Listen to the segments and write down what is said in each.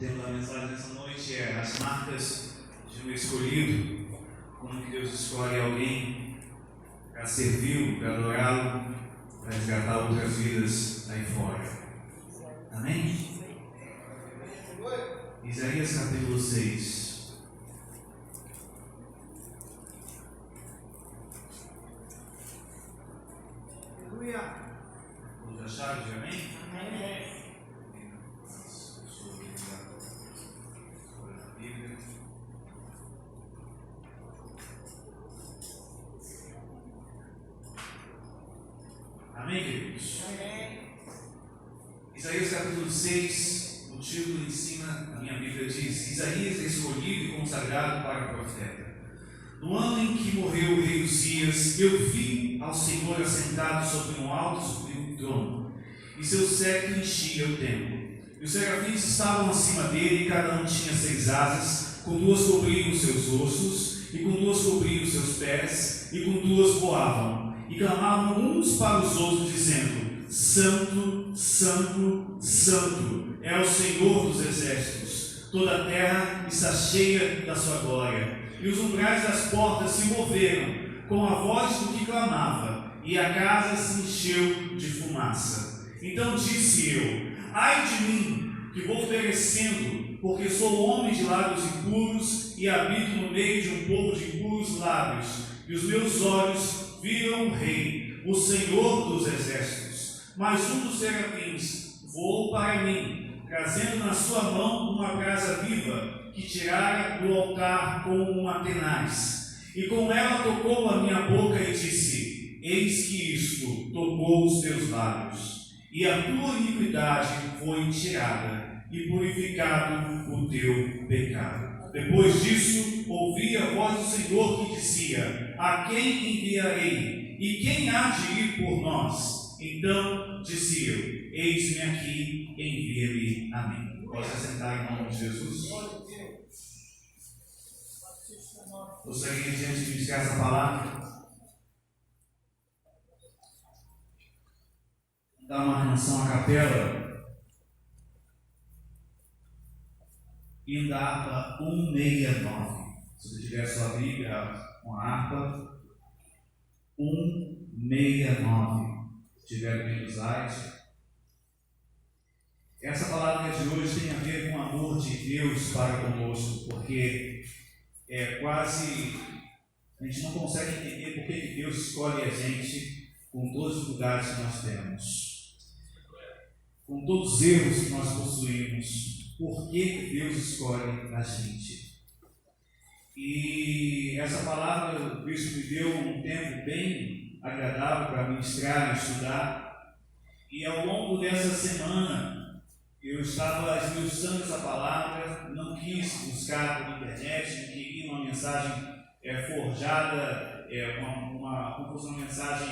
tema da mensagem dessa noite é as marcas de um escolhido. Como que Deus escolhe alguém para servi-lo, para adorá-lo, para resgatar outras vidas aí fora. Amém? Isaías capítulo 6. Aleluia. Todos acharam de amém? Amém. Amém, queridos? Amém. Isaías capítulo 6, o título em cima da minha Bíblia diz: Isaías é escolhido e consagrado para profeta. No ano em que morreu o rei Uzias, eu vi ao Senhor assentado sobre um alto e sublime trono, e seu cetro enchia o templo. E os serafins estavam acima dele, e cada um tinha 6 asas, com 2 cobriam os seus ossos, e com 2 cobriam os seus pés, e com 2 voavam, e clamavam uns para os outros, dizendo: Santo, Santo, Santo é o Senhor dos exércitos, toda a terra está cheia da sua glória. E os umbrais das portas se moveram com a voz do que clamava, e a casa se encheu de fumaça. Então disse eu: ai de mim, que vou perecendo, porque sou homem de lábios impuros e habito no meio de um povo de impuros lábios, e os meus olhos viram o Rei, o Senhor dos exércitos. Mas um dos serafins voou para mim, trazendo na sua mão uma brasa viva, que tirara do altar com uma tenaz. E com ela tocou a minha boca e disse: eis que isto tocou os teus lábios, e a tua iniquidade foi tirada, e purificado o teu pecado. Depois disso, ouvi a voz do Senhor que dizia: a quem enviarei? E quem há de ir por nós? Então disse eu: eis-me aqui, envia-me a mim. Pode assentar em nome de Jesus. Gostaria, diante de iniciar essa palavra, dar uma canção à capela, hino da harpa 169. Se você tiver sua Bíblia com a harpa 169, se tiver Bíblia do slide. Essa palavra de hoje tem a ver com o amor de Deus para conosco, porque a gente não consegue entender por que Deus escolhe a gente com todas as dificuldades que nós temos, com todos os erros que nós possuímos. Por que Deus escolhe a gente? E essa palavra o Bispo me deu um tempo bem agradável para ministrar e estudar, e ao longo dessa semana eu estava esmiuçando essa palavra, não quis buscar pela internet, não queria uma mensagem forjada, como fosse uma mensagem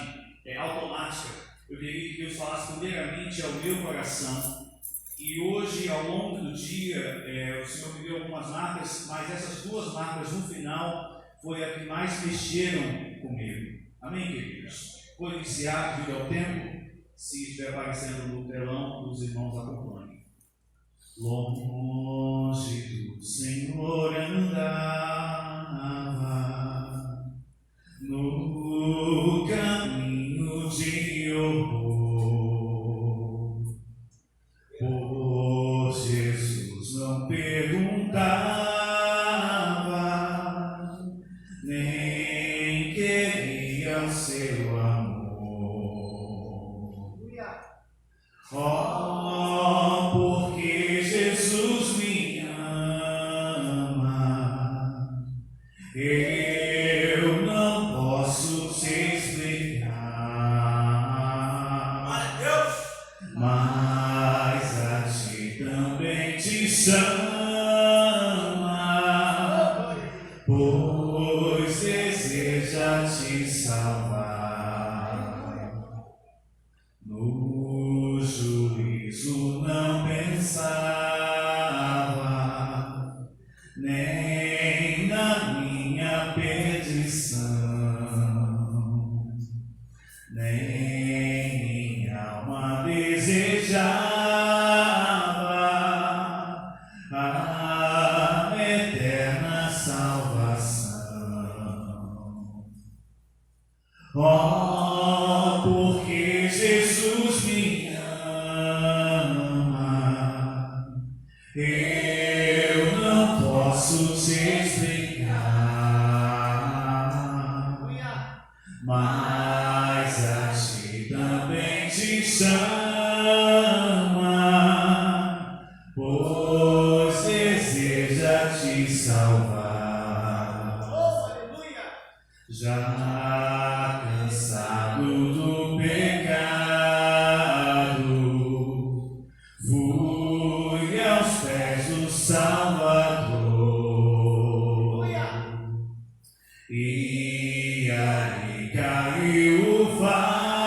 automática. Eu queria que Deus falasse primeiramente ao meu coração. E hoje, ao longo do dia, o Senhor me deu algumas marcas, mas essas 2 marcas no final foi a que mais mexeram comigo. Amém, queridos? Vou iniciar devido ao tempo. Se estiver aparecendo no telão, os irmãos acompanhem. Longe do Senhor andava, no caminho de horror, por Jesus não perguntava, nem queria o seu amor. Oh, porque Jesus me ama, eu não posso te explicar, mas a ti também te chama, pois deseja te salvar. No juízo não pensava, nem na minha perdição, nem minha alma desejava a Eu não posso te explicar, mas a ti também te chama, pois deseja te salvar. Já cansado do pecado, fui aos pés do Salvador, e ali caiu o fardo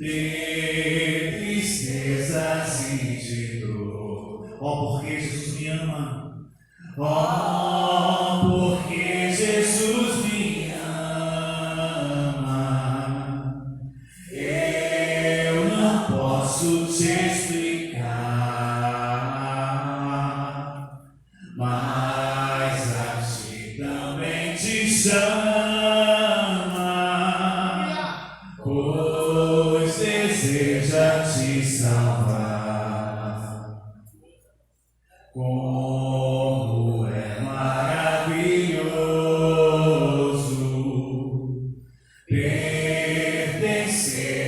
de tristezas e de dor. Ó, porque Jesus me ama. Ó, porque Jesus me ama. Eu não posso te explicar, mas a ti também te chama, pois deseja te salvar. Como é maravilhoso pertencer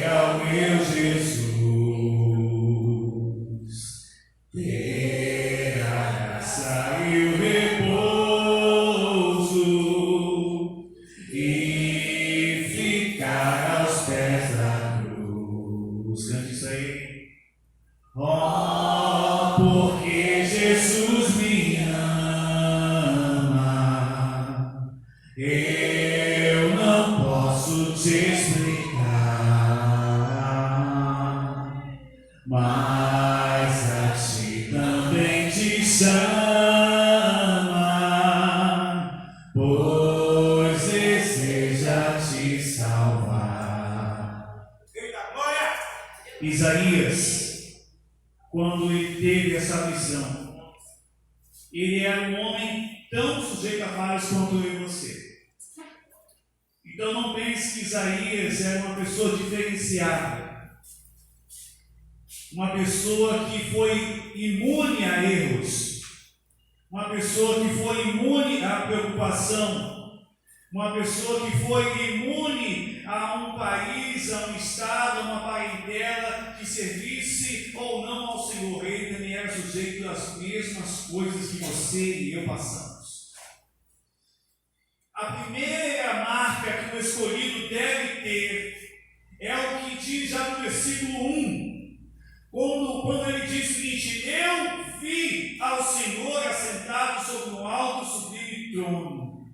ao meu Jesus, ter a graça e o repouso e ficar aos pés da cruz. Cante isso aí. Oh, porque Jesus me ama, eu não posso te explicar, mas a ti também te chama, pois deseja te salvar. Isaías, quando ele teve essa visão, ele era um homem tão sujeito a falhas quanto eu e você. Então não pense que Isaías era uma pessoa diferenciada, uma pessoa que foi imune a erros, uma pessoa que foi imune à preocupação, uma pessoa que foi imune a um país, a um estado, a uma parentela que servisse ou não ao Senhor. Ele também era sujeito às mesmas coisas que você e eu passamos. A primeira marca que o escolhido deve ter é o que diz já no versículo 1, quando ele diz o seguinte: eu vi ao Senhor assentado sobre um alto e sublime trono.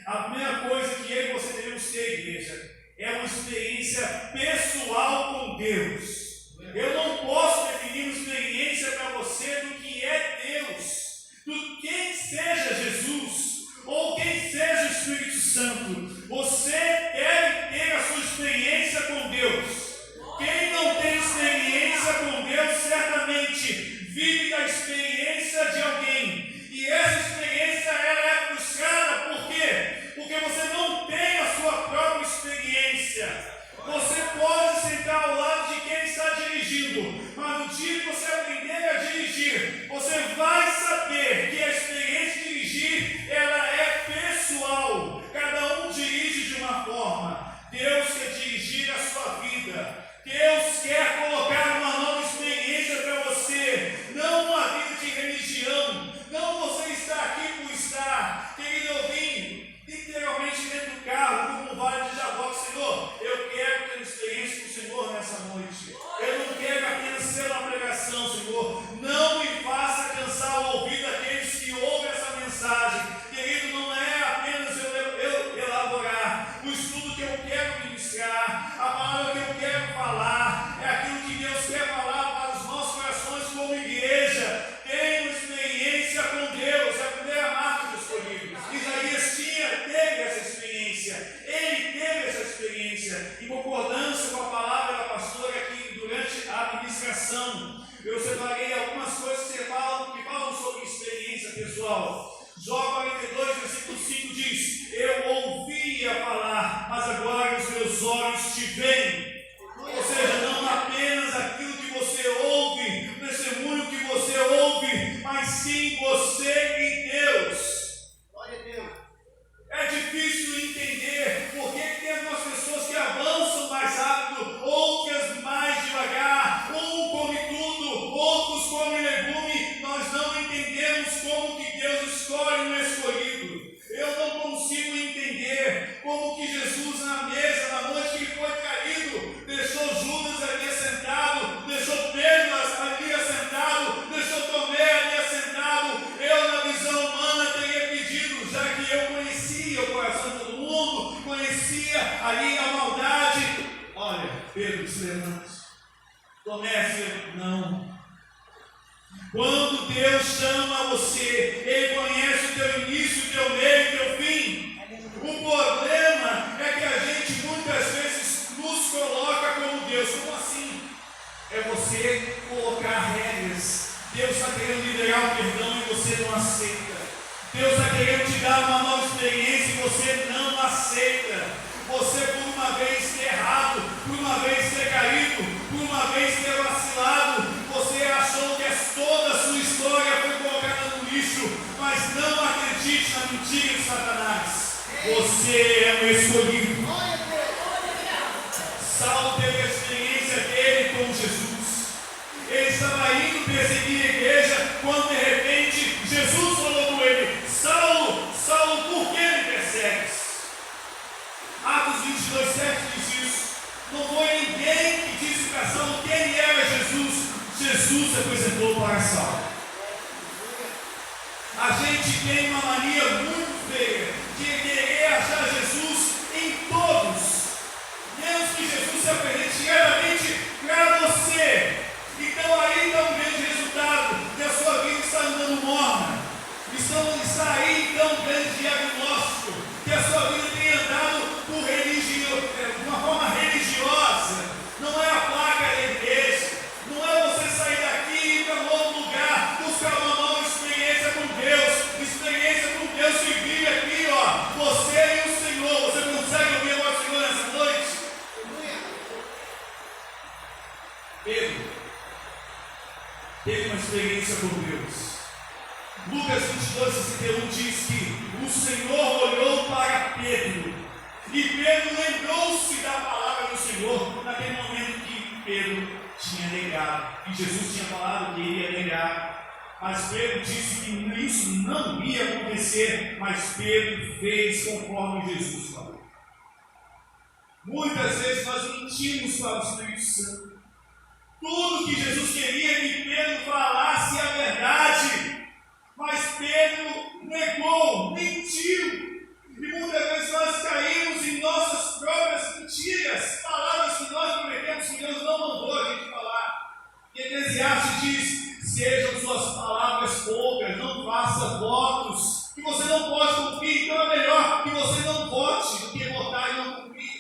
A primeira coisa que eu e você devemos ter, igreja, é uma experiência pessoal com Deus. Eu não posso definir uma experiência para você do que é Deus, do quem seja Jesus ou quem seja o Espírito Santo. Você deve ter a sua experiência com Deus. Quem não tem experiência com Deus, certamente vive da experiência de alguém. E essa experiência ela é frustrada. Por quê? Porque você não tem a sua própria experiência. Você pode sentar ao lado de quem está dirigindo, mas no dia que você aprender a dirigir, você vai saber que a experiência de dirigir ela é pessoal. Cada um dirige de uma forma. Deus quer dirigir a sua vida. Deus quer colocar uma nova experiência para você, não uma vida de religião. Não você está aqui por estar. Querido, eu vim literalmente dentro do carro, como um vale de Jaboque. Senhor, eu quero ter experiência com o Senhor nessa noite. Eu não quero apenas ser uma pregação, Senhor. Não me faça cansar o ouvido daqueles que ouvem essa mensagem. Querido, não é apenas eu elaborar o estudo que eu quero ministrar, a palavra que eu quero falar, é aquilo que Deus quer falar para os nossos corações como igreja. Tenha uma experiência com Deus, é a primeira marca dos escolhidos. Isaías teve essa experiência, ele teve essa experiência, em concordância com a palavra da pastora aqui durante a administração. Eu separei algumas coisas que falam sobre experiência pessoal. Jó 42, versículo 5 diz: eu ouvia falar, mas agora os meus olhos te veem. Ou seja, não apenas aquilo que você ouve no come legume, nós não entendemos como que Deus escolhe um escolhido. Eu não consigo entender como que Jesus na mesa, na noite que ele foi traído, deixou Judas ali assentado, deixou Pedro ali assentado, deixou Tomé ali assentado. Eu, na visão humana, teria pedido, já que eu conhecia o coração de todo mundo, conhecia ali a maldade. Olha, Pedro, se levante. Tomé, não. Quando Deus chama você, Ele conhece o teu início, o teu meio, o teu fim. O problema é que a gente muitas vezes nos coloca como Deus. Como assim? É você colocar regras. Deus está querendo liberar o perdão e você não aceita. Deus está querendo te dar uma nova experiência e você não aceita. Você, por uma vez ter errado, por uma vez ter caído, por uma vez ter vacilado, você achou que toda a sua história foi colocada no lixo, mas não acredite na mentira de Satanás. Você é um escolhido. Saulo teve a experiência dele com Jesus. Ele estava indo perseguir a igreja, quando de repente Jesus falou com ele: Saulo, Saulo, por que me persegues? Atos 22:7 diz isso. Não foi ninguém que disse para Saulo quem era Jesus. Jesus se apresentou para Saulo. A gente tem uma mania muito feia de querer achar Jesus em todos, menos que Jesus se apresente diretamente para você. Então aí está um grande resultado, que a sua vida está andando morna. Está aí então um grande diagnóstico, que a sua vida tem andado por de uma forma religiosa. Não é a placa da igreja, não é você sair daqui e ir para um outro lugar, buscar uma nova experiência com Deus. Experiência com Deus que vive aqui, ó. Você e o Senhor. Você consegue ouvir a voz do Senhor nessa noite? Pedro teve uma experiência com Deus. Lucas 22:61 diz que o Senhor olhou para Pedro e Pedro lembrou-se da palavra do Senhor naquele momento que Pedro tinha negado, e Jesus tinha falado que iria negar, mas Pedro disse que isso não ia acontecer, mas Pedro fez conforme Jesus falou. Muitas vezes nós mentimos para o Espírito Santo. Tudo que Jesus queria que Pedro falasse a verdade, mas Pedro negou, mentiu. E muitas vezes nós caímos em nossas próprias mentiras, palavras que nós prometemos que Deus não mandou a gente falar. E Eclesiastes diz: sejam suas palavras poucas, não faça votos que você não pode cumprir. Então é melhor que você não vote do que votar e não cumprir.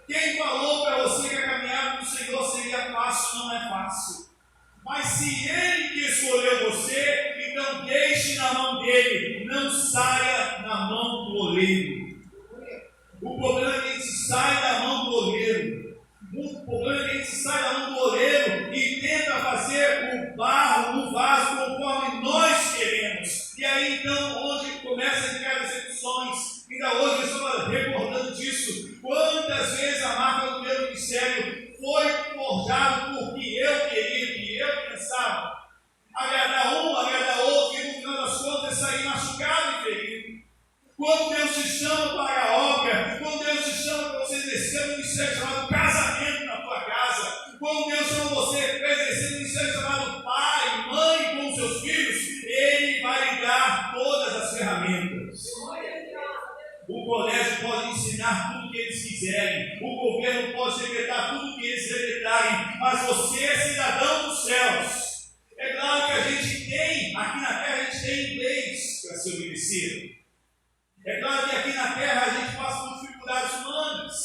Quem falou para você que a caminhada do Senhor seria fácil? Não é fácil. Mas se Ele que escolheu você, então deixe na mão dele, não saia na mão do oleiro. O problema é que a gente sai da mão do oleiro. O problema é que a gente sai da mão do oleiro e tenta fazer o barro no vaso conforme nós queremos. E aí então, onde começa a criar decepções. Ainda hoje eu estava recordando disso. Quantas vezes a marca do meu ministério foi forjado porque eu queria, que eu pensava, agradar um, agradar outro, e no final das contas sair machucado e ferido. Quando Deus te chama para a obra, quando Deus te chama para você exercer um ministério chamado casamento na tua casa, quando Deus chama você para exercer um ministério chamado pai, mãe com seus filhos, Ele vai lhe dar todas as ferramentas. O colégio pode ensinar tudo o que eles quiserem, o governo pode decretar tudo o que eles decretarem, mas você é cidadão dos céus. É claro que a gente tem, aqui na terra a gente tem leis para se obedecer. É claro que aqui na terra a gente passa por dificuldades humanas,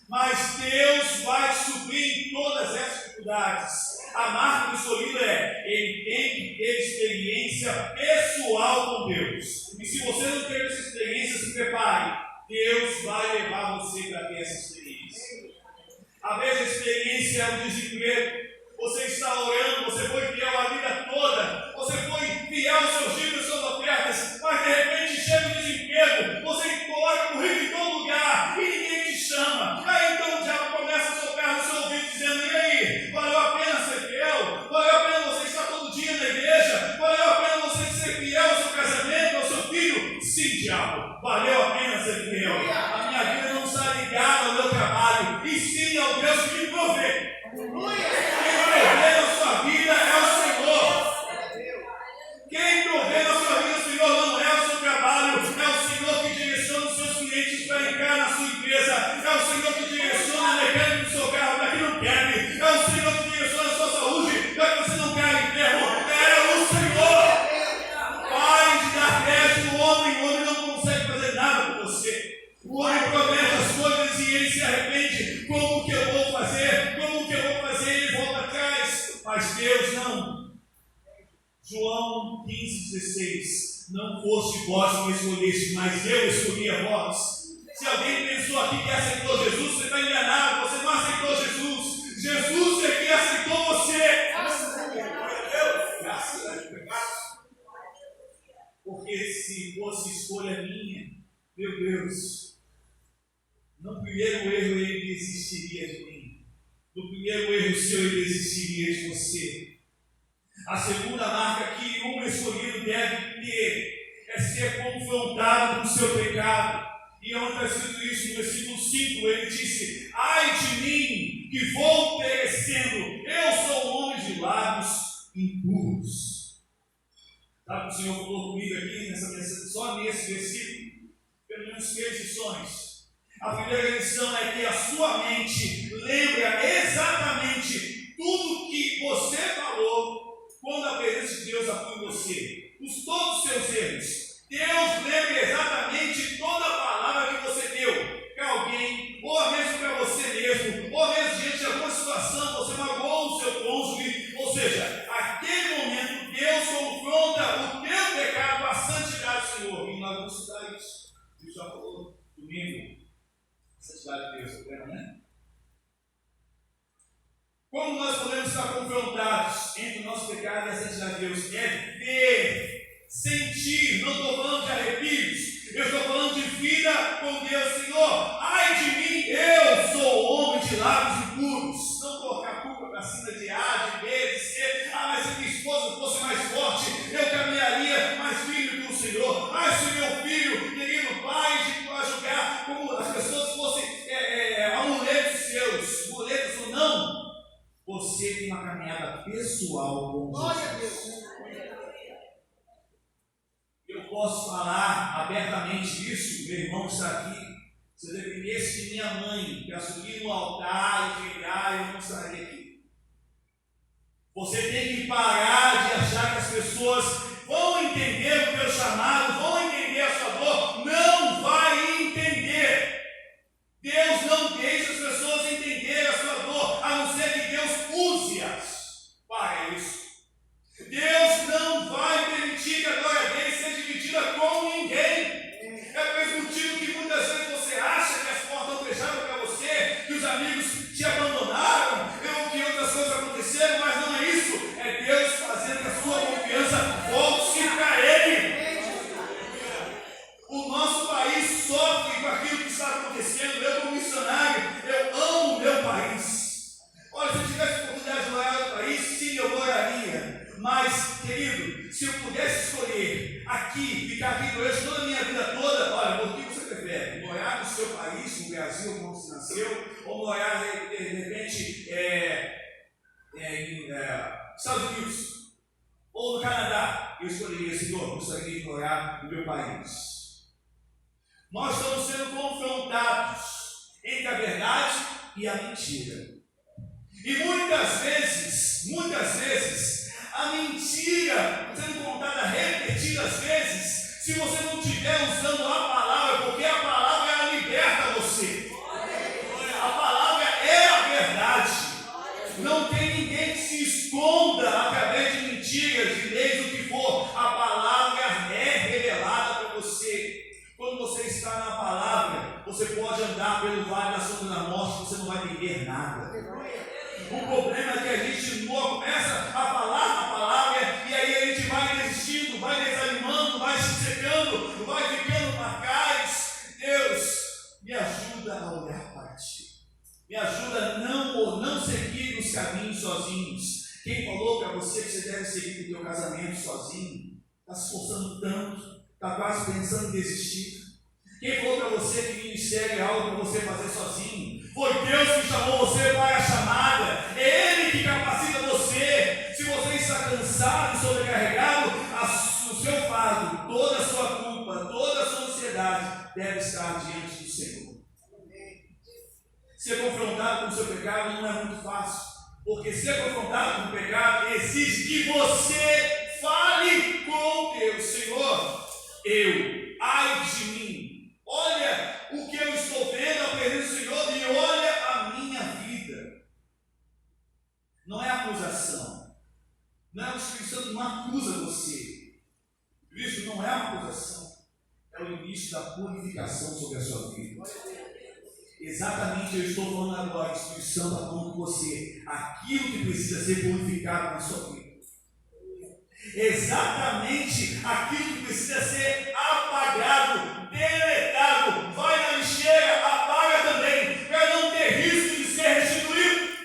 mas Deus vai suprir todas essas dificuldades. A marca do escolhido ele tem que ter experiência pessoal com Deus. E se você não teve essa experiência, se prepare. Deus vai levar você para ter essa experiência. Às vezes a experiência é o desemprego. Você está orando, você foi fiel a vida toda, você foi fiel aos seus dízimos, às suas ofertas, mas de repente chega o desemprego, você coloca currículo em todo lugar e ninguém te chama. Aí então o diabo começa a soprar no seu ouvido dizendo: e aí, valeu a pena ser fiel? Valeu a pena você estar não. João 15,16. Não foste vós que me escolheste, mas eu escolhi a vós. Se alguém pensou aqui que aceitou Jesus, você está enganado, você não aceitou Jesus. Jesus é que aceitou você. Graças a Deus. Graças a Deus. Porque se fosse escolha minha, meu Deus, no primeiro erro ele desistiria de mim. No primeiro erro seu ele desistiria de você. A segunda marca que um escolhido deve ter é ser confrontado com o seu pecado. E onde está escrito isso? No versículo 5, ele disse: ai de mim, que vou perecendo, eu sou um homem de lábios impuros. Sabe o que o Senhor falou comigo aqui, só nesse versículo? Pelo menos 3 lições. A primeira lição é que a sua mente lembra exatamente tudo que você falou quando a presença de Deus atua em você, todos os seus erros. Deus lembra exatamente toda a palavra que você deu para alguém, ou mesmo para você mesmo, ou mesmo diante de alguma situação, você magoou o seu cônjuge. Ou seja, naquele momento Deus confronta o teu pecado com a santidade do Senhor. E nós vamos estudar isso. Deus já falou domingo. Santidade de Deus, né? Como nós podemos estar confrontados entre o nosso pecado e a santidade de Deus? É ver, sentir. Não estou falando de arrepios, eu estou falando de vida com Deus. Senhor, ai de mim, eu sou homem de lábios impuros. Não colocar a culpa para cima de A, de B, de C. Mas se minha esposa fosse mais forte, eu caminharia mais firme com o Senhor. Mas se meu filho, querido pai, de julgar como as pessoas fossem amuletos seus, muletos ou não, você tem uma caminhada pessoal com Jesus. Eu posso falar abertamente isso, meu irmão está aqui. Se eu dependesse de minha mãe, para subir no altar e pregar, eu não estaria aqui. Você tem que parar de achar que as pessoas vão entender o teu chamado, vão entender a sua dor. Não vai entender. Deus não deixa as pessoas entender a sua dor, a não ser que Deus use-as para isso. Deus não vai permitir que a glória dele seja dividida com ninguém. É por esse motivo que muitas vezes você acha que as portas não fecharam para você, que os amigos te abandonaram, ou que outras coisas aconteceram, mas não é isso. É Deus fazendo que a sua confiança volte-se para Ele. O nosso país sofre com aquilo que está acontecendo. Eu, como missionário, eu amo o meu país. Olha, se eu tivesse a oportunidade de morar no país, sim, eu moraria. Mas, querido, se eu pudesse escolher aqui, ficar aqui durante toda a minha vida toda, olha, o que você prefere? Morar no seu país, no Brasil, onde você nasceu, ou morar, de repente, em Estados Unidos, ou no Canadá? Eu escolheria, Senhor, gostaria de morar no meu país. Nós estamos sendo confrontados entre a verdade e a mentira. E muitas vezes, a mentira sendo contada repetidas vezes, se você não estiver usando a palavra, porque a palavra ela liberta você. A palavra é a verdade. Não tem ninguém que se esconda através de mentiras, de leis, o que for. A palavra é revelada para você. Quando você está na palavra, você pode andar pelo vale da sombra da morte, você não vai temer nada. O problema é que a gente começa a falar a palavra e aí a gente vai desistindo, vai desanimando, vai se secando, vai ficando para trás. Deus, me ajuda a olhar para Ti. Me ajuda a não seguir os caminhos sozinhos. Quem falou para você que você deve seguir o teu casamento sozinho? Está se esforçando tanto, está quase pensando em desistir. Quem falou para você que ministério é algo para você fazer sozinho? Foi Deus que chamou você para a chamada. É Ele que capacita você. Se você está cansado e sobrecarregado, o seu fardo, toda a sua culpa, toda a sua ansiedade deve estar diante do Senhor. Ser confrontado com o seu pecado não é muito fácil, porque ser confrontado com o pecado exige que você fale com Deus. Senhor, ai de mim. Olha o que eu estou vendo, a presença do Senhor, e olha a minha vida. Não é acusação, Não, o Espírito Santo não acusa você. Isso não é uma acusação. É o início da purificação sobre a sua vida. Exatamente, eu estou falando agora, o Espírito Santo está falando com você aquilo que precisa ser purificado na sua vida. Exatamente aquilo que precisa ser apagado, deletado. Vai na lixeira, apaga também, para não ter risco de ser restituído.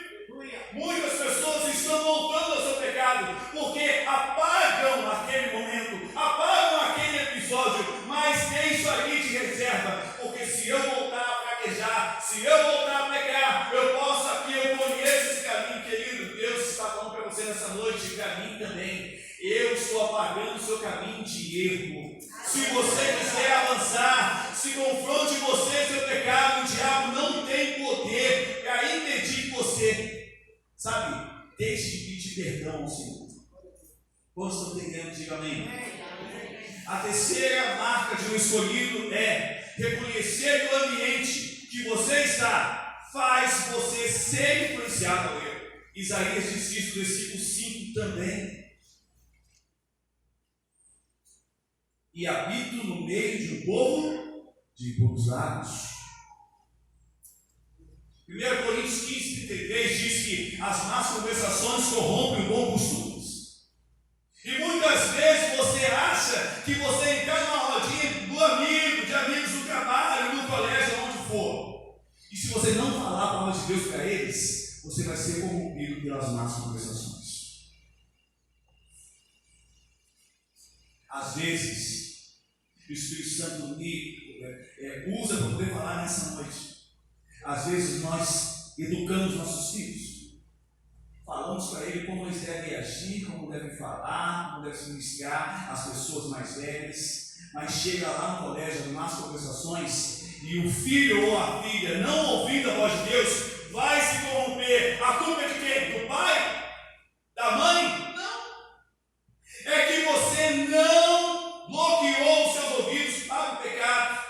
Muitas pessoas estão voltando ao seu pecado, porque apagam aquele momento, apagam aquele episódio, mas tem isso ali de reserva, porque se eu voltar a fraquejar, se eu voltar a pecar, eu posso aqui, eu conheço esse caminho, querido. Deus está falando para você nessa noite, para mim também. Eu estou apagando o seu caminho de erro. Se você quiser avançar, se confronte você e seu pecado, o diabo não tem poder para impedir que você, sabe, deixe de pedir perdão ao Senhor. Quantos estão entendendo? Diga amém. A terceira marca de um escolhido é reconhecer que o ambiente que você está faz você ser influenciado por ele. Isaías diz isso no versículo 5 também. E habito no meio de um povo de bons lábios. 1 Coríntios 15, 33 diz que as más conversações corrompem o bom costume. E muitas vezes você acha que você entrar numa rodinha do amigo, de amigos do trabalho, no colégio, onde for. E se você não falar a palavra de Deus para eles, você vai ser corrompido pelas más conversações. Às vezes, o Espírito Santo usa para poder falar nessa noite. Às vezes nós educamos nossos filhos. Falamos para ele como eles devem agir, como devem falar, como devem se ministrar às pessoas mais velhas. Mas chega lá no colégio, em más conversações, e o filho ou a filha, não ouvindo a voz de Deus, vai se corromper. A culpa é de quem? Do pai? Da mãe? Não. É que você não bloqueou os seus ouvidos para o pecado.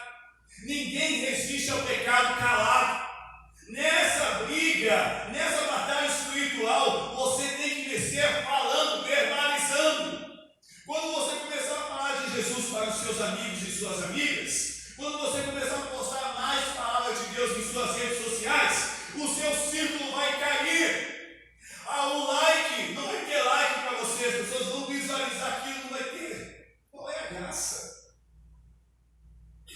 Ninguém resiste ao pecado calado. Nessa briga, nessa batalha espiritual, você tem que vencer falando, verbalizando. Quando você começar a falar de Jesus para os seus amigos e suas amigas, quando você começar a postar mais palavras de Deus em suas redes sociais, o seu círculo vai cair. O like, não vai ter like para você, as pessoas vão visualizar aquilo, não vai ter. Qual é a graça?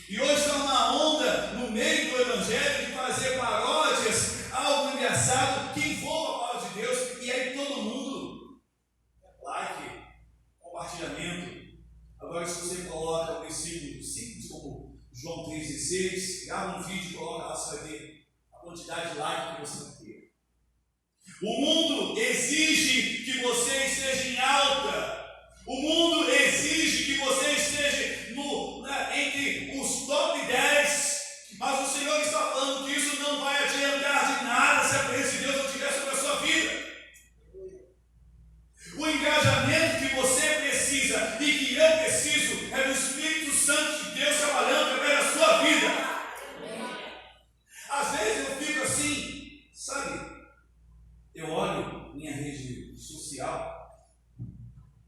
E hoje está uma onda no meio do Evangelho de fazer paródias, algo engraçado, que envolva a palavra de Deus, e aí todo mundo, like, compartilhamento. Agora, se você coloca o versículo simples, como João 3,16, grava um vídeo e coloca lá, você vai ver a quantidade de like que você vai ter. O mundo exige que você esteja em alta. O mundo exige que você esteja entre os top 10, mas o Senhor está falando que isso não vai adiantar de nada se a presença de Deus não estiver sobre a sua vida. O engajamento que você precisa e que eu preciso é do Espírito Santo de Deus trabalhando através da sua vida. Às vezes eu fico assim, sabe? Eu olho minha rede social,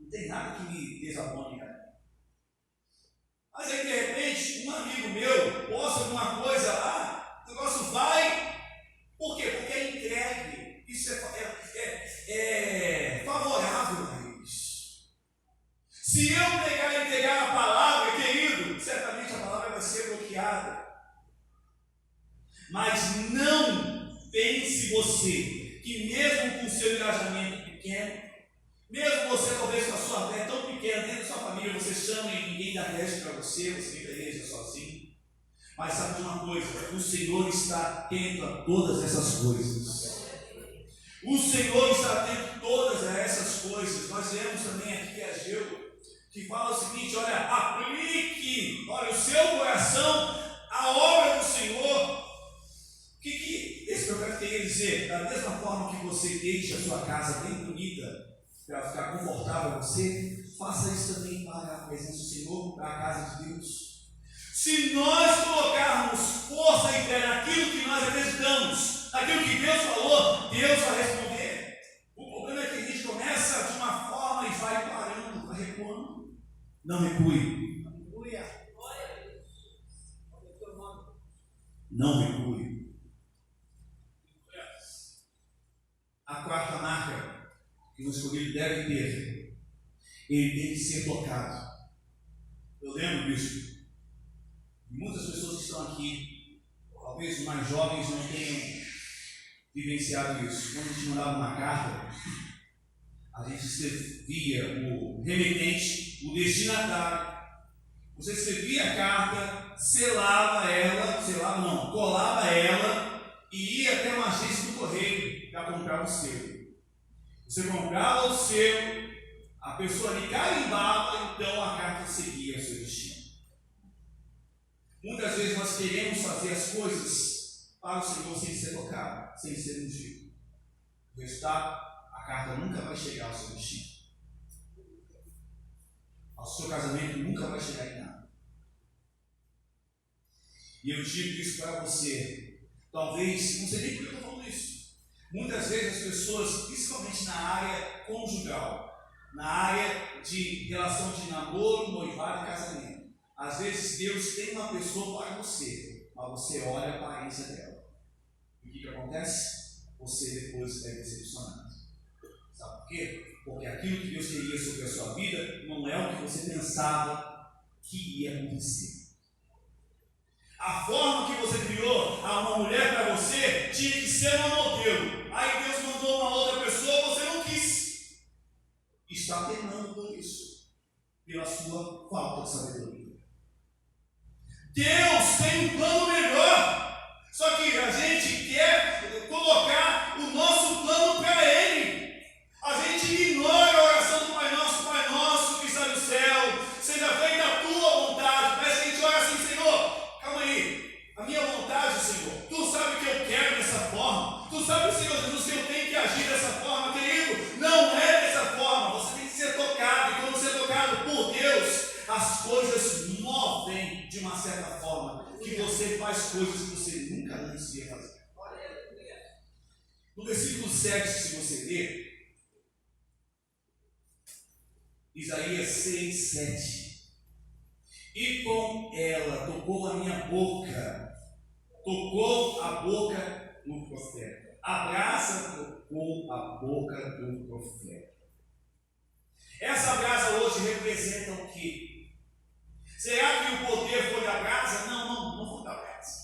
não tem nada que me desabone, cara. Mas aí de repente, um amigo meu posta alguma coisa lá, o negócio vai. Por quê? Porque é entregue. Isso é favorável a eles. Se eu pegar e entregar a palavra, querido, certamente a palavra vai ser bloqueada. Mas não pense você que mesmo com o seu engajamento pequeno, mesmo você talvez com a sua fé tão pequena, dentro da sua família, você chama e ninguém dá crédito para você vem para a igreja sozinho. Mas sabe de uma coisa? O Senhor está atento a todas essas coisas. O Senhor está atento a todas essas coisas. Nós lemos também aqui que é Ageu, que fala o seguinte: olha, aplique, olha, o seu coração à obra do Senhor. O que esse profeta queria dizer? Da mesma forma que você deixa a sua casa bem bonita, para ficar confortável a você, faça isso também para a presença do Senhor, para a casa de Deus. Se nós colocarmos força e fé naquilo que nós acreditamos, naquilo que Deus falou, Deus vai responder. O problema é que a gente começa de uma forma recuando. Não recue. Aleluia. Não recue. A quarta marca que o escolhido deve ter, ele tem que ser tocado. Eu lembro disso. Muitas pessoas que estão aqui, talvez os mais jovens não tenham vivenciado isso. Quando a gente mandava uma carta, a gente escrevia o remetente, o destinatário. Você escrevia a carta, colava ela e ia até uma agência do correio para comprar o selo. Você comprava o selo, a pessoa lhe carimbava, então a carta seguia o seu destino. Muitas vezes nós queremos fazer as coisas para o Senhor sem ser tocado, sem ser ungido. O resultado, a carta nunca vai chegar ao seu destino. Ao seu casamento nunca vai chegar em nada. E eu digo isso para você. Talvez, não sei nem por que eu estou falando isso. Muitas vezes as pessoas, principalmente na área conjugal, na área de relação de namoro, noivado e casamento, às vezes Deus tem uma pessoa para você, mas você olha a aparência dela. E o que acontece? Você depois é decepcionado. Sabe por quê? Porque aquilo que Deus queria sobre a sua vida não é o que você pensava que ia acontecer. A forma que você criou a uma mulher para você tinha que ser um modelo. Aí Deus mandou uma outra pessoa, você não quis. Está penando por isso, pela sua falta de sabedoria. Deus tem um plano melhor, só que a gente quer colocar o nosso plano para Ele. A gente ignora a oração do Pai Nosso que está no céu, seja feita a tua vontade. Parece que a gente ora assim: Senhor, calma aí, a minha vontade, Senhor, tu sabe que eu quero dessa forma, tu sabe, Senhor Jesus, que eu tenho que agir dessa forma. Querido, não é dessa forma, você tem que ser tocado, e quando você é tocado por Deus, as coisas movem de uma certa forma, que você faz coisas que você nunca antes ia fazer. No versículo 7, se você ler, Isaías 6, 7. E com ela tocou a minha boca, tocou a boca do profeta. A brasa tocou a boca do profeta. Essa brasa hoje representa o quê? Será que o poder foi da brasa? Não foi da brasa.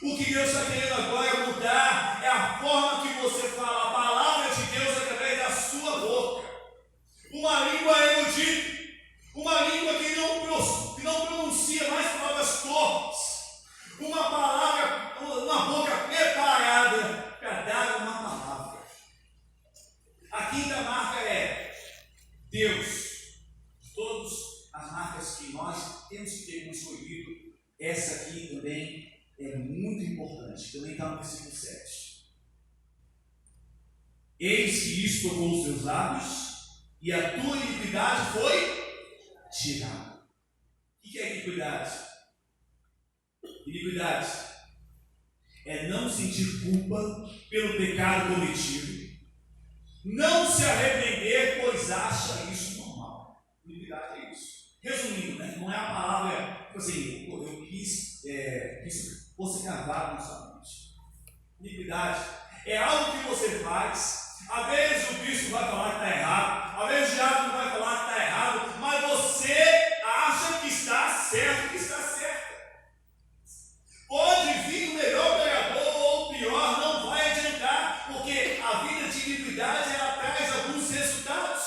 O que Deus está querendo agora mudar é a forma que você fala a palavra de Deus através da sua boca. Uma língua erudita, uma língua que não pronuncia mais palavras torpes, uma boca preparada para dar uma palavra. A quinta marca é Deus. De todas as marcas que nós temos que ter escolhido, essa aqui também é muito importante. Também está no versículo 7. Eis que isto tocou os teus lábios, e a tua iniquidade foi tirada. O que é iniquidade? Iniquidade é não sentir culpa pelo pecado cometido, não se arrepender, pois acha isso normal. Iniquidade é isso. Resumindo, né? Não é a palavra, tipo assim, eu quis fosse cavado na sua mente. Iniquidade é algo que você faz. Às vezes o bispo vai falar que está errado, às vezes o diabo vai falar que está errado, mas você acha que está certo, que está certo. Pode vir o melhor pregador ou o pior, não vai adiantar, porque a vida de iniquidade ela traz alguns resultados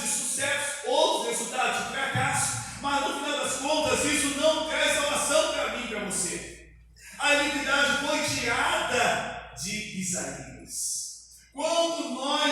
de sucesso, outros resultados de fracasso, mas no final das contas isso não traz salvação para mim e para você. A iniquidade foi tirada de Isaías. Quando nós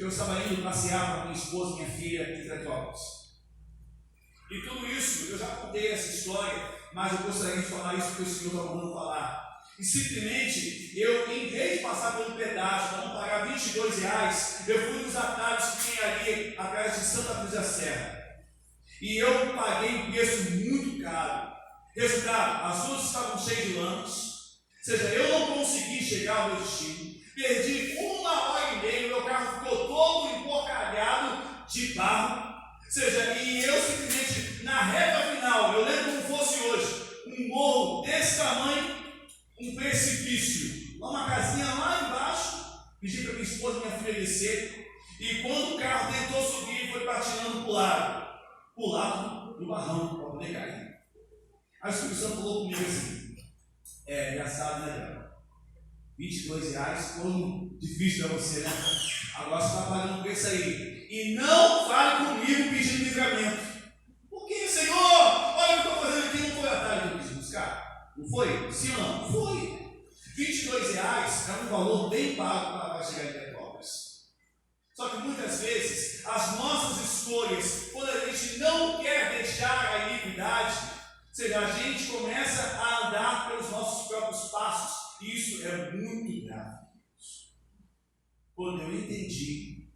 eu estava indo passear com minha esposa e minha filha em Petrópolis. E tudo isso, eu já contei essa história, mas eu gostaria de falar isso porque o Senhor está mandando falar. E simplesmente, eu, em vez de passar pelo pedágio para não pagar R$22, eu fui nos atalhos que tem ali atrás de Santa Cruz da Serra. E eu paguei um preço muito caro. Resultado, as ruas estavam cheias de lamas. Ou seja, eu não consegui chegar ao meu destino. Perdi 1h30, meu carro ficou todo emporcalhado de barro. Ou seja, e eu simplesmente, na reta final, eu lembro como fosse hoje, um morro desse tamanho, um precipício, uma casinha lá embaixo, pedi para minha esposa e minha filha descer, e quando o carro tentou subir, foi patinando para o lado do barranco, para poder cair. Aí o Espírito Santo falou comigo assim, engraçado, né, R$22 foi difícil para você, né? Agora você está pagando o preço aí. E não fale comigo pedindo livramento. Por que, Senhor? Olha o que eu estou fazendo aqui, não foi atalho que eu quis buscar. Não foi? Sim ou não? Foi. R$22 é um valor bem pago para chegar em Petrópolis. Só que muitas vezes as nossas escolhas, quando a gente não quer deixar a iniquidade, ou seja, a gente começa a andar pelos nossos próprios passos. E isso é muito grave. Quando eu entendi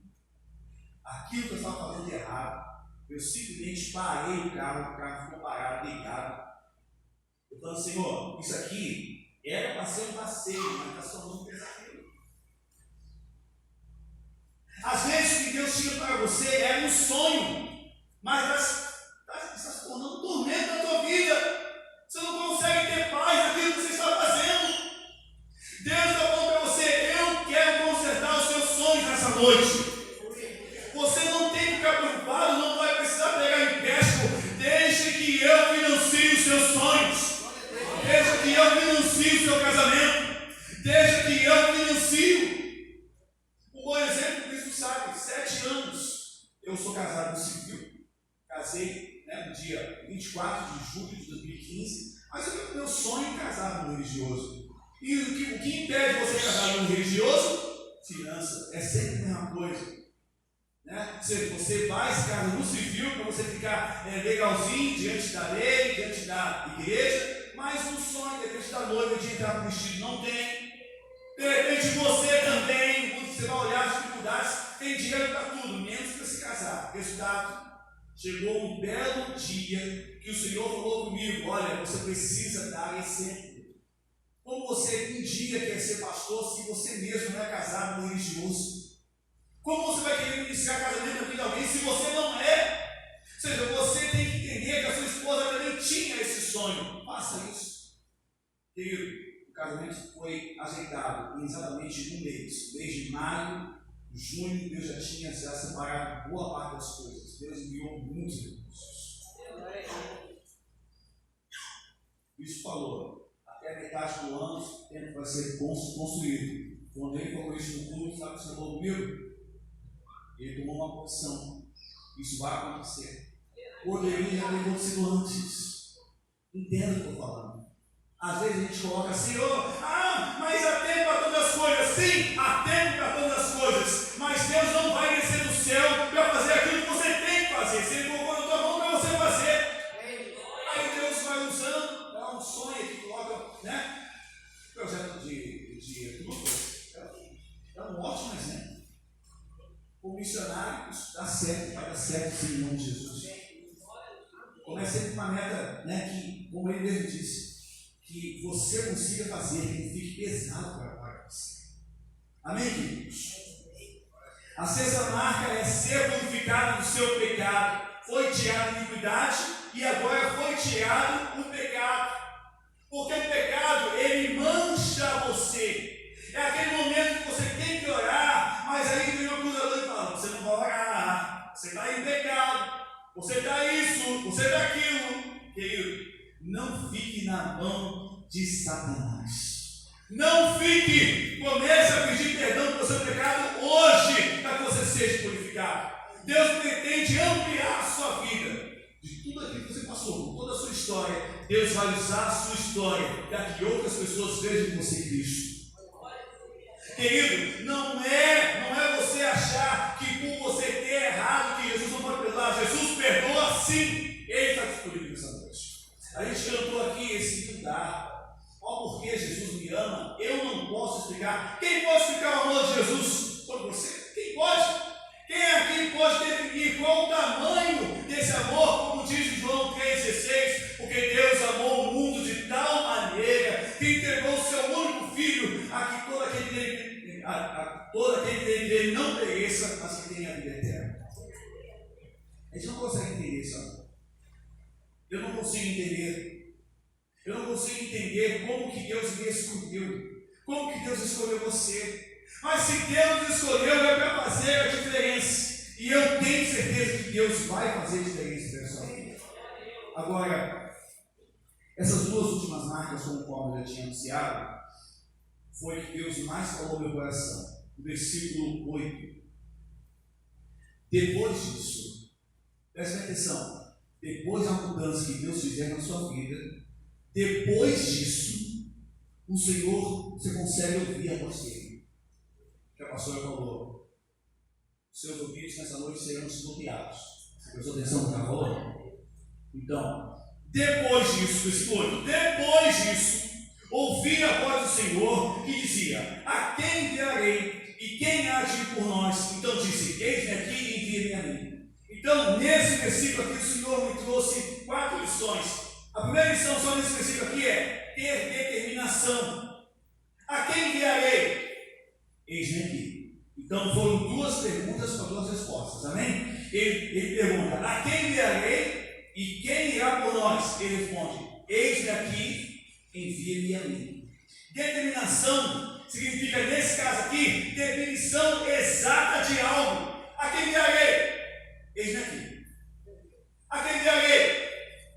aquilo que eu estava fazendo errado, eu simplesmente parei o carro ficou parado, deitado. Eu falei, Senhor, isso aqui era para ser um passeio, mas está se tornando um pesadelo. Às vezes o que Deus tinha para você era um sonho, mas está se tornando um tormento na tua vida. Você não consegue ter paz naquilo que você está fazendo. Deus está falando para você, eu quero consertar os seus sonhos nessa noite. Você não tem que ficar preocupado, não vai precisar pegar empréstimo. Deixe que eu financie os seus sonhos. Deixa que eu financie o seu casamento. Deixa que eu financie. Um bom exemplo, Cristo sabe, 7 anos. Eu sou casado no civil. Casei no dia 24 de julho de 2015. Mas meu sonho é casar no religioso. E o que impede você casar no religioso? Finança. É sempre a mesma coisa. Né? Você vai se casar no civil para você ficar legalzinho diante da lei, diante da igreja, mas um sonho de repente da noiva de entrar no vestido não tem. De repente você também, quando você vai olhar as dificuldades, tem dinheiro para tudo, menos para se casar. Resultado, chegou um belo dia que o Senhor falou comigo, olha, você precisa dar exemplo. Como você um dia quer ser pastor se você mesmo não é casado no religioso? Como você vai querer iniciar casamento na vida de alguém se você não é? Ou seja, você tem que entender que a sua esposa também tinha esse sonho. Faça isso. Querido, o casamento foi ajeitado em exatamente um mês. No mês de maio, junho, Deus já tinha separado boa parte das coisas. Deus enviou muitos recursos. Isso falou. Até a metade do ano, o tempo vai ser construído. Quando ele falou isso no culto, sabe o que você falou comigo? Ele tomou uma posição. Isso vai acontecer. Poderia já ter acontecido antes. Entenda o que eu estou falando. Às vezes a gente coloca, Senhor, mas há tempo para todas as coisas. Sim, há tempo para todas as coisas. Mas Deus não vai descer do céu para fazer aquilo que você tem que fazer. Se Ele colocou na tua mão para você fazer. Aí Deus vai usando, dá um sonho que coloca, né? Projeto de trupas. É um ótimo exemplo. O missionário, isso dá certo, vai dar certo sim, em nome de Jesus. Comece sempre com uma meta, que, como ele mesmo disse, que você consiga fazer, que não fique pesado para você. Amém, queridos? A sexta marca é ser purificado do seu pecado. Foi tirada a iniquidade e agora foi tirado o pecado. Porque o pecado, ele mancha você. É aquele momento que você tem que orar, mas aí vem uma acusador e fala, você não vai orar, você está em pecado, você está isso, você está aquilo. Querido, não fique na mão de Satanás. Não fique, comece a pedir perdão pelo seu pecado hoje, para que você seja purificado. Deus pretende ampliar a sua vida. De tudo aquilo que você passou, toda a sua história, Deus vai usar a sua história para que outras pessoas vejam em você Cristo. Querido, não é você achar que por você ter errado que Jesus não pode perdoar. Jesus perdoa sim. Ele está disponível nessa noite. A gente cantou aqui esse hino da ó, porque Jesus me ama, eu não posso explicar. Quem pode explicar o amor de Jesus por você? Quem pode? Quem aqui pode definir qual o tamanho desse amor, como diz em João 3,16? Porque Deus amou o mundo de tal maneira que entregou o seu único filho a que todo aquele dele não pereça, mas que tenha a vida eterna. A gente não consegue entender isso, amor. Eu não consigo entender. Eu não consigo entender como que Deus me escolheu. Como que Deus escolheu você. Mas se Deus escolheu, é para fazer a diferença. E eu tenho certeza que Deus vai fazer a diferença nessa vida. Agora, essas duas últimas marcas, como o Paulo já tinha anunciado, foi que Deus mais falou no meu coração. No versículo 8. Depois disso, preste atenção, depois da mudança que Deus fizer na sua vida, depois disso, o Senhor, você consegue ouvir a voz dele. Que a pastora falou, seus ouvidos nessa noite serão desbloqueados. Você prestou atenção no que ela falou? Então, depois disso, depois disso, ouvi a voz do Senhor que dizia: a quem enviarei e quem há de ir por nós? Então disse: eis-me aqui e envia-me a mim. Então, nesse versículo aqui, o Senhor me trouxe 4 lições. A primeira lição só nesse versículo aqui é ter determinação. A quem enviarei? Eis-me aqui. Então foram 2 perguntas para 2 respostas, amém? Ele pergunta: a quem enviarei e quem irá por nós? Ele responde: eis-me aqui, envia-me a mim. Determinação significa, nesse caso aqui, definição exata de algo. A quem enviarei? Eis-me aqui. A quem enviarei?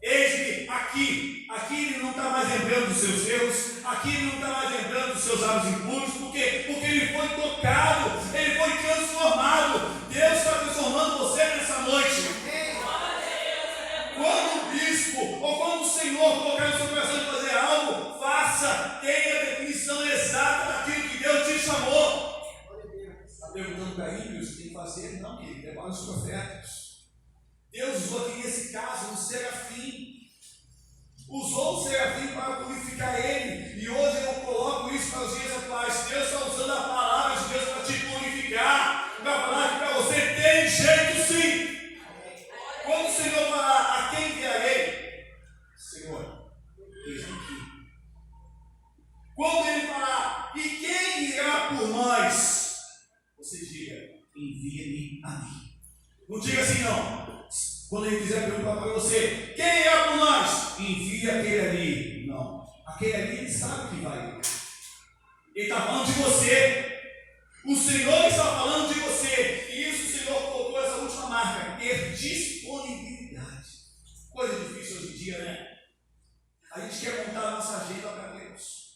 Eis-me aqui. Aqui ele não está mais lembrando dos seus erros. Aqui ele não está mais lembrando dos seus hábitos impuros. Por quê? Porque ele foi tocado. Ele foi transformado. Deus está transformando você nessa noite. Quando o bispo ou quando o Senhor colocar no seu coração de fazer algo, faça. Tenha a definição exata daquilo que Deus te chamou. Está perguntando para ímpios o que tem que fazer? Não, querido. Levar os profetas. Deus usou aqui nesse caso um serafim. Usou o serafim para purificar ele. E hoje eu coloco isso para os dias atuais. Deus está usando a palavra de Deus para te purificar. Para falar que para você tem jeito sim. Quando o Senhor falar: a quem enviarei? Senhor, eis-me aqui. Quando ele falar: e quem irá por nós? Você diga: envia-me a mim. Não diga assim não. Quando ele quiser perguntar para você: quem irá por nós? Envia aquele ali. Não. Aquele ali ele sabe que vai. Ele está falando de você. O Senhor está falando de você. E isso o Senhor colocou essa última marca: ter disponibilidade. Coisa difícil hoje em dia, né? A gente quer montar a nossa agenda para Deus.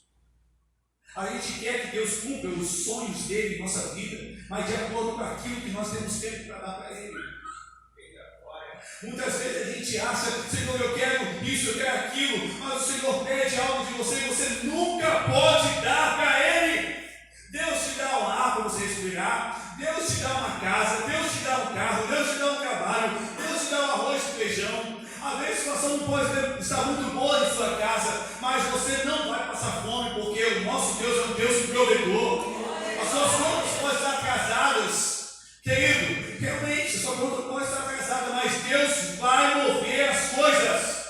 A gente quer que Deus cumpra os sonhos dele em nossa vida, mas de acordo com aquilo que nós temos tempo para dar para ele. Muitas vezes a gente acha: Senhor, eu quero isso, eu quero aquilo, mas o Senhor pede algo de você e você nunca pode dar para ele. Deus te dá um ar para você respirar, Deus te dá uma casa, Deus te dá um carro, Deus te dá um trabalho, Deus te dá um arroz e feijão. Às vezes a situação não pode estar muito boa em sua casa, mas você não vai passar fome, porque o nosso Deus é um Deus provedor. As suas contas podem estar atrasadas, querido, realmente a sua conta pode estar atrasada, mas Deus vai mover as coisas.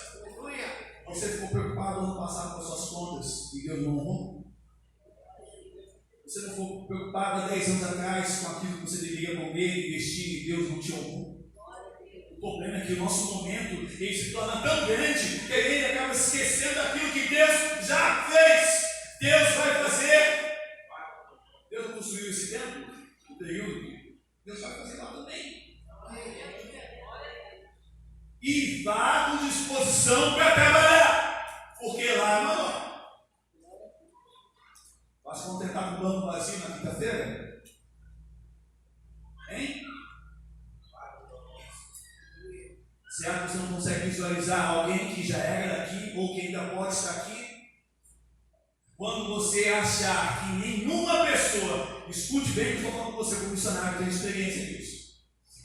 Você ficou preocupado ano passado com as suas contas e Deus não honrou? Você não ficou preocupado há 10 anos atrás com aquilo que você deveria comer, investir e Deus não te honrou? O problema é que o nosso momento ele se torna tão grande que ele acaba esquecendo daquilo que Deus já fez. Deus vai fazer. Deus não construiu esse templo no período. Deus vai fazer lá também. E vá com disposição para trabalhar, porque lá é maior. Vai se contentar com o banco vazio na quinta-feira? Hein? Será que você não consegue visualizar alguém que já era daqui ou que ainda pode estar aqui? quando você achar que nenhuma pessoa, escute bem que eu estou falando com você como missionário, tem experiência nisso.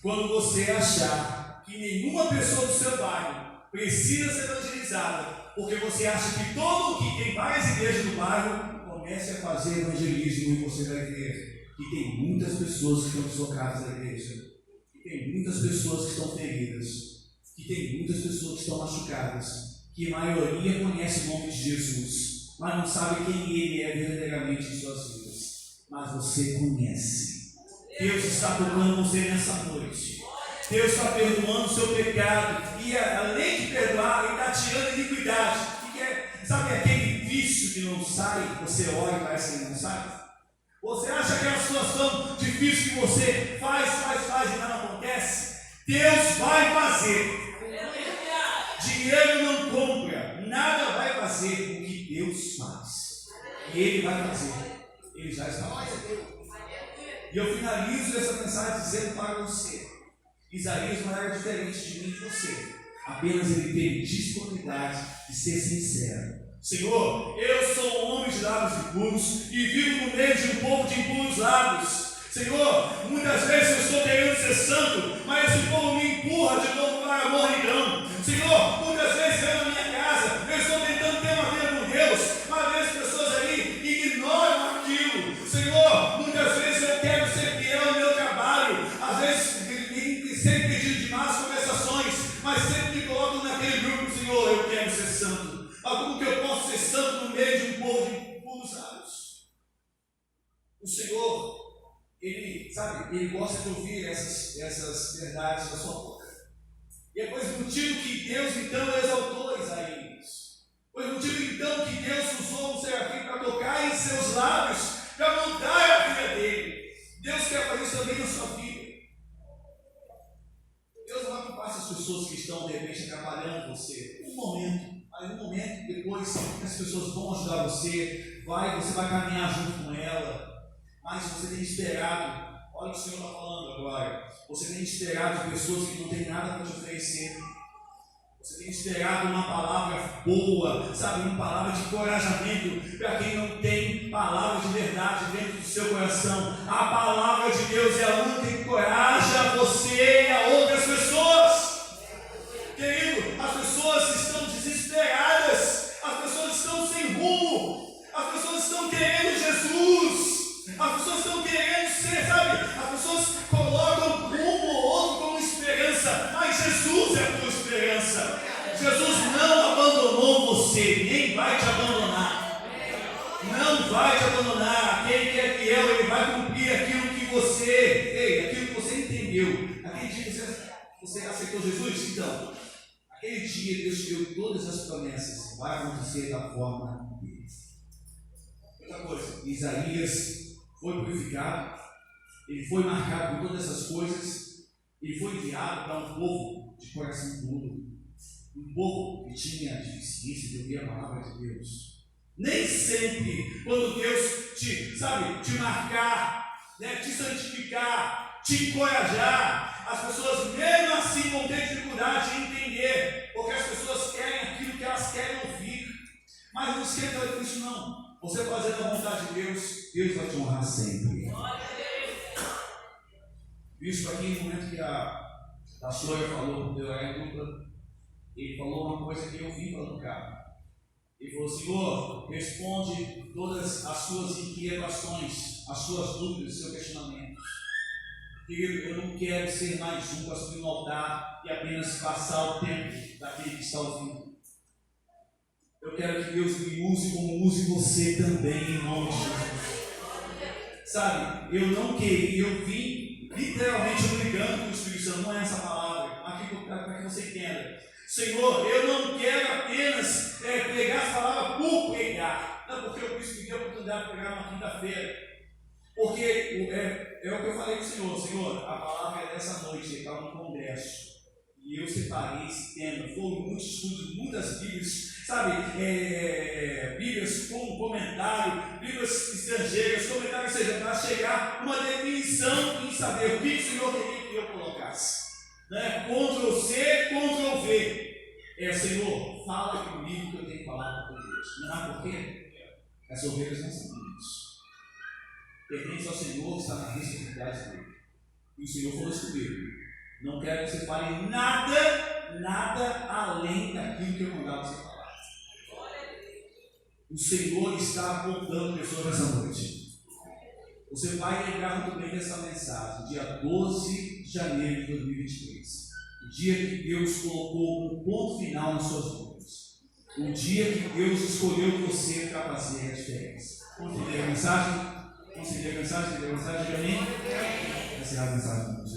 Quando você achar que nenhuma pessoa do seu bairro precisa ser evangelizada, porque você acha que todo que tem várias igrejas no bairro, comece a fazer evangelismo e você vai ver que tem muitas pessoas que estão deslocadas da igreja, que tem muitas pessoas que estão feridas, que tem muitas pessoas que estão machucadas, que a maioria conhece o nome de Jesus, mas não sabe quem Ele é verdadeiramente em suas vidas. Mas você conhece. Deus está tocando você nessa noite. Deus está perdoando o seu pecado. E além de perdoar, Ele está tirando a iniquidade. Sabe aquele vício que não sai? Você olha e parece que ele não sai? Você acha aquela situação difícil que você faz e nada acontece? Deus vai fazer. Dinheiro não compra, nada vai fazer o que Deus faz. E Ele vai fazer. Ele já está fazendo. E eu finalizo essa mensagem dizendo para você: Isaías não era diferente de mim e de você. Apenas ele teve disponibilidade de ser sincero. Senhor, eu sou um homem de lábios impuros e vivo no meio de um povo de impuros lábios. Senhor, muitas vezes eu estou querendo ser santo, mas esse povo me empurra de novo para a morridão. Senhor, muitas vezes eu na minha casa, eu estou tentando ter uma vida com Deus, mas às vezes pessoas ali ignoram aquilo. Senhor, muitas vezes eu quero ser fiel no meu trabalho, às vezes sempre pedindo demais conversações, mas sempre me coloco naquele grupo: Senhor, eu quero ser santo. Mas como que eu posso ser santo no meio de um povo de impuros lábios? O Senhor, Ele gosta de ouvir essas verdades da sua boca. E é por esse motivo que Deus então exaltou Isaías. Foi o motivo então que Deus usou um serafim para tocar em seus lábios, para mudar a vida dele. Deus quer fazer isso também na sua vida. Deus não vai culpar essas pessoas que estão de repente atrapalhando você. Um momento. Aí um momento depois as pessoas vão ajudar você vai caminhar junto com ela, mas você tem esperado. Olha o que o Senhor está falando agora. Você tem esperado de pessoas que não têm nada para te oferecer. Você tem esperado uma palavra boa, sabe, uma palavra de encorajamento para quem não tem palavra de verdade dentro do seu coração. A palavra de Deus é a única que encoraja você e a outras pessoas. Querido, as pessoas estão desesperadas, as pessoas estão sem rumo, as pessoas estão querendo Jesus, as pessoas estão querendo ser, sabe, as pessoas colocam rumo ou outro como esperança, mas Jesus é a tua esperança. Jesus não abandonou você, nem vai te abandonar. Não vai te abandonar. Aquele que é fiel, Ele vai cumprir aquilo que você entendeu. Aquele dia que você aceitou Jesus, então, aquele dia Deus deu todas as promessas. Vai acontecer da forma dele. Outra coisa, Isaías foi purificado, ele foi marcado por todas essas coisas, ele foi enviado para um povo de coração duro, um povo que tinha deficiência de ouvir a palavra de Deus. Nem sempre, quando Deus te marcar, te santificar, te encorajar, as pessoas mesmo assim vão ter dificuldade em entender, porque as pessoas querem aquilo que elas querem ouvir. Mas não esquenta com isso não. Você fazendo a vontade de Deus, Deus vai te honrar sempre. Isso aqui no momento que a senhora falou, deu a dupla, ele falou uma coisa que eu vi para no carro. Ele falou: Senhor, responde todas as suas inquietações, as suas dúvidas, os seus questionamentos. Querido, eu não quero ser mais um para subir no altar e apenas passar o tempo daquele que está ouvindo. Eu quero que Deus me use como use você também, em nome de Jesus. Sabe, eu vim literalmente brigando com o Espírito Santo, não é essa palavra, aqui para que você entenda. Senhor, eu não quero apenas pregar essa palavra por pregar, não, porque eu quis pedir a oportunidade de pregar uma quinta-feira, porque é o que eu falei com o Senhor: Senhor, a palavra é dessa noite, está no congresso, e eu separei esse tema. Foram muitos estudos, muitas Bíblias, sabe, Bíblias com comentário, Bíblias estrangeiras, comentários, ou seja, para chegar uma definição em saber o que o Senhor queria que eu colocasse. Ctrl C, Ctrl V. Senhor, fala comigo que eu tenho que falar com Deus. Não é por quê? As ovelhas não são isso. Pertence ao Senhor, está na responsabilidade dele. E o Senhor falou isso comigo: não quero que você fale nada além daquilo que eu mandar você falar. O Senhor está apontando pessoas nessa noite. Você vai lembrar muito bem dessa mensagem, dia 12 de janeiro de 2023. O dia que Deus colocou um ponto final nas suas vidas. O dia que Deus escolheu você para fazer a diferença. Vamos entender a mensagem? Vamos entender a mensagem? Entender a mensagem de mim? Essa é a mensagem.